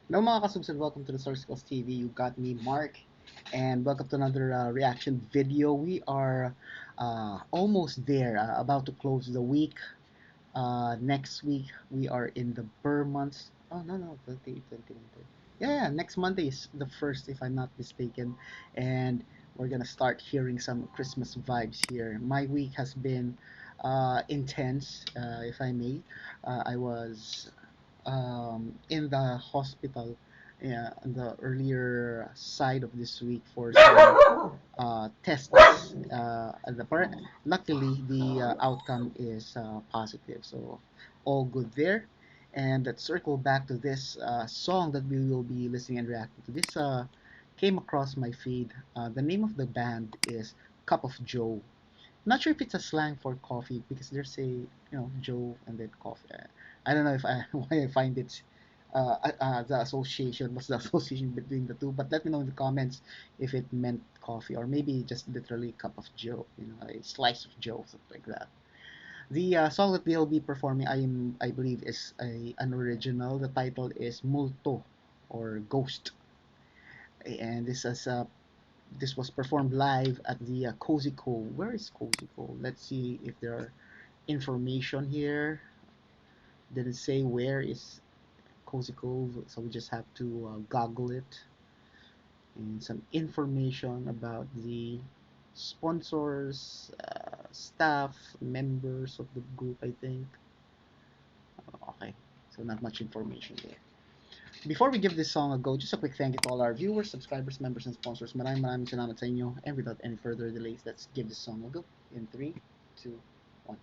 Hello mga kasubs and welcome to the Sarsicles TV. You got me, Mark, and welcome to another reaction video. We are almost there, about to close the week. Next week we are in the Burr months. Oh no, 20. Yeah, next Monday is the first, if I'm not mistaken, and we're gonna start hearing some Christmas vibes here. My week has been intense, if I may. I was in the hospital on the earlier side of this week for some tests. Luckily, the outcome is positive, so all good there. And let's circle back to this song that we will be listening and reacting to. This came across my feed. The name of the band is Cup of Joe. Not sure if it's a slang for coffee because there's Joe and then coffee. I don't know if I why I find it the association, what's the association between the two, but let me know in the comments if it meant coffee or maybe just literally cup of Joe, a slice of Joe, something like that. The song that they'll be performing, I believe, is an original. The title is Multo or Ghost, and this was performed live at the Cozy Cove. Where is Cozy Cove? Let's see if there are information here. Didn't say where is Cozy Cove, so we just have to Google it and some information about the sponsors, staff, members of the group, I think. Okay, so not much information there. Before we give this song a go, just a quick thank you to all our viewers, subscribers, members, and sponsors. Maraming salamat sa inyo. And without any further delays, let's give this song a go. In 3, 2, 1.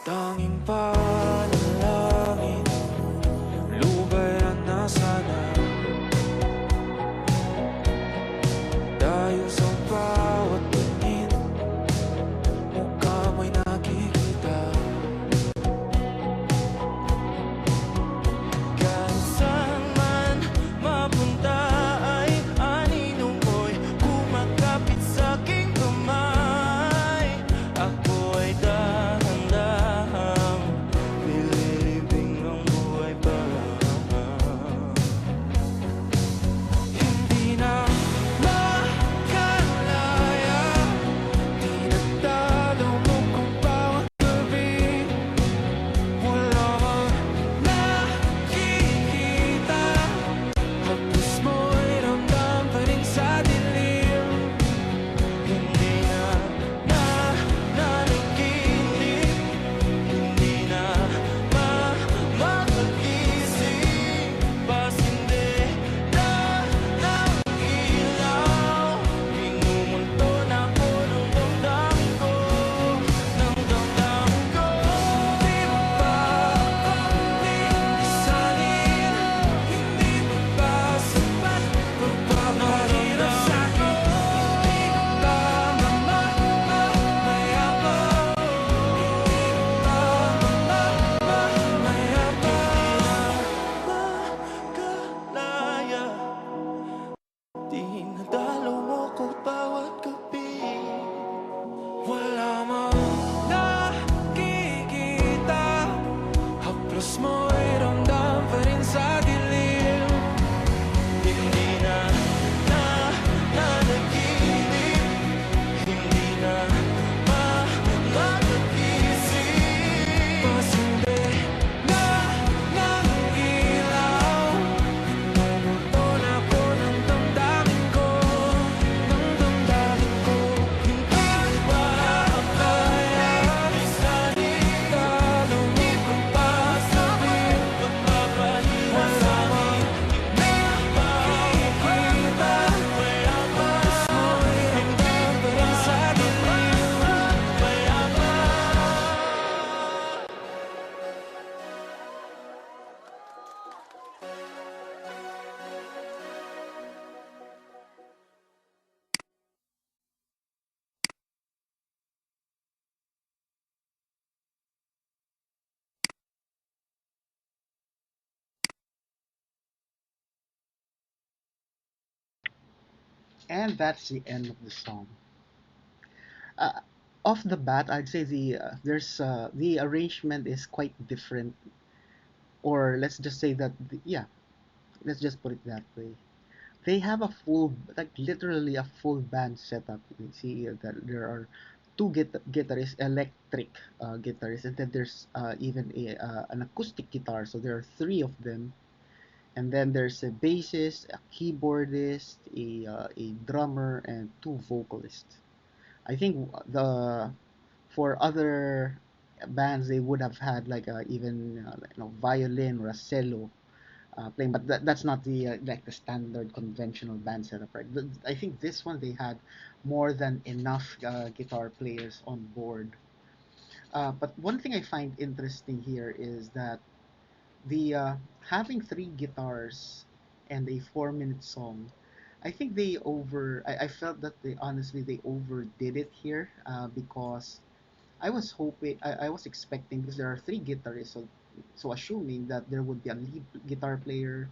Tanging panalangin, lubayan na sana. Dahil sa bawat tingin, mukha mo'y nakikita. Kahit saan man mapunta ay anino mo'y kumakapit sa aking kamay. Ako ay dahan-dahang And that's the end of the song. Uh, Off the bat, I'd say the arrangement is quite different, or let's just say that yeah, let's just put it that way. They have a full, like literally a full band setup. You can see that there are two guitarists, electric guitarists, and then there's even an acoustic guitar. So there are three of them, and then there's a bassist, a keyboardist, a drummer, and two vocalists. I think the for other bands they would have had like even like, violin or a cello playing, but that's not the like the standard conventional band setup, right? I think this one they had more than enough guitar players on board. But one thing I find interesting here is that the having three guitars and a 4 minute song. I think I felt that they honestly they overdid it here because I was expecting, because there are three guitarists, so assuming that there would be a lead guitar player,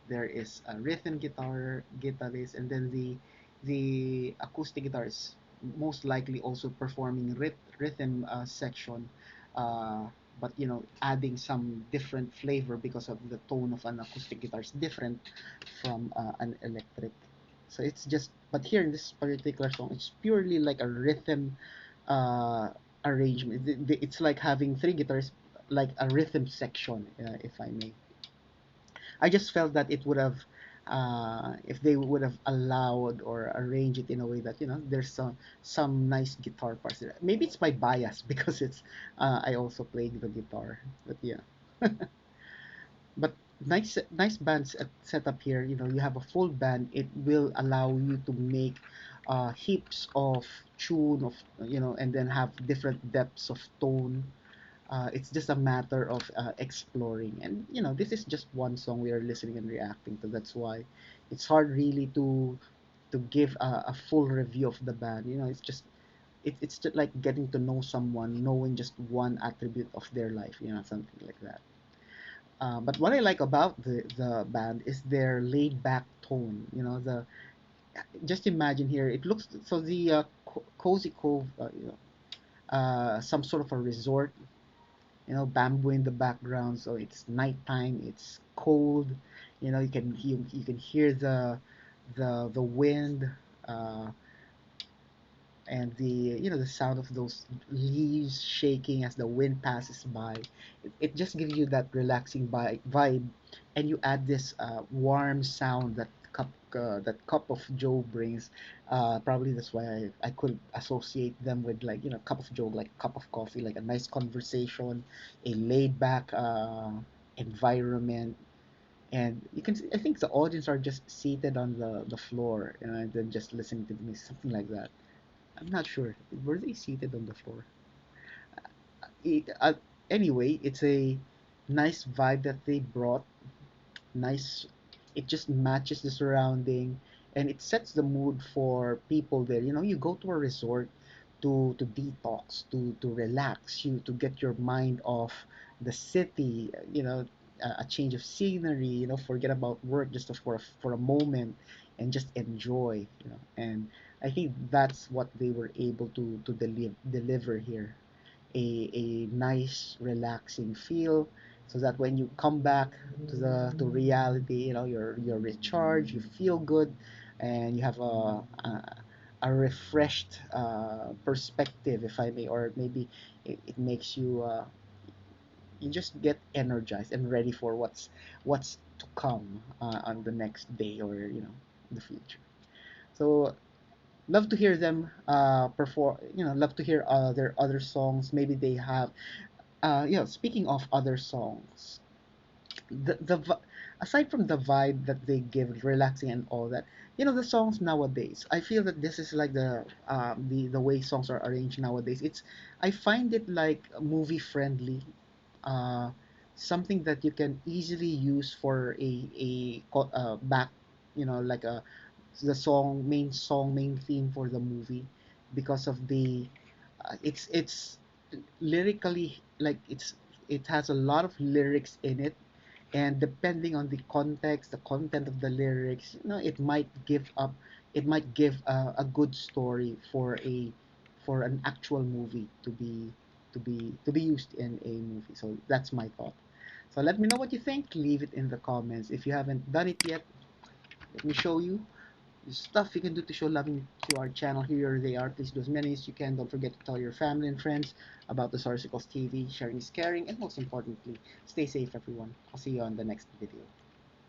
there is a rhythm guitarist, and then the acoustic guitarist most likely also performing rhythm section, uh, but adding some different flavor because of the tone of an acoustic guitar is different from an electric. So it's just, but here in this particular song, it's purely like a rhythm uh, arrangement. It's like having three guitars, like a rhythm section, if I may. I just felt that it would have, if they would have allowed or arranged it in a way that there's some nice guitar parts there. Maybe it's my bias because I also played the guitar, but yeah. But nice band setup here. You have a full band. It will allow you to make heaps of tune of and then have different depths of tone. It's just a matter of exploring, and this is just one song we are listening and reacting to. That's why it's hard really to give a full review of the band. It's just like getting to know someone, knowing just one attribute of their life, something like that. But what I like about the band is their laid back tone. Just imagine here. It looks so the cozy cove. Some sort of a resort. Bamboo in the background. So it's nighttime. It's cold. You can hear the wind. Uh, and the sound of those leaves shaking as the wind passes by. It just gives you that relaxing vibe, and you add this warm sound that cup of joe brings. Probably that's why I could associate them with, like, cup of joe, like cup of coffee, like a nice conversation, a laid back environment. And I think the audience are just seated on the floor, and then just listening to the music, something like that. I'm not sure. Were they seated on the floor? It, anyway, it's a nice vibe that they brought. Nice. It just matches the surrounding, and it sets the mood for people there. You go to a resort to detox, to relax, to get your mind off the city. A change of scenery. Forget about work just for a moment, and just enjoy. And I think that's what they were able to deliver here, a nice relaxing feel, so that when you come back to reality, you're recharged, you feel good, and you have a refreshed perspective, if I may, or maybe it makes you just get energized and ready for what's to come on the next day, or the future. So love to hear them perform. Love to hear their other songs. Maybe they have speaking of other songs, aside from the vibe that they give, relaxing and all that, the songs nowadays, I feel that this is like the way songs are arranged nowadays. I find it like movie friendly, uh, something that you can easily use for back, like main theme for the movie, because of it's lyrically, like it has a lot of lyrics in it, and depending on the context, the content of the lyrics, it might give up it might give a good story for an actual movie to be used in a movie. So that's my thought. So let me know what you think. Leave it in the comments. If you haven't done it yet, let me show you the stuff you can do to show love to our channel. Here they are. Please do as many as you can. Don't forget to tell your family and friends about the Sarsicles TV. Sharing is caring, and most importantly, stay safe, everyone. I'll see you on the next video.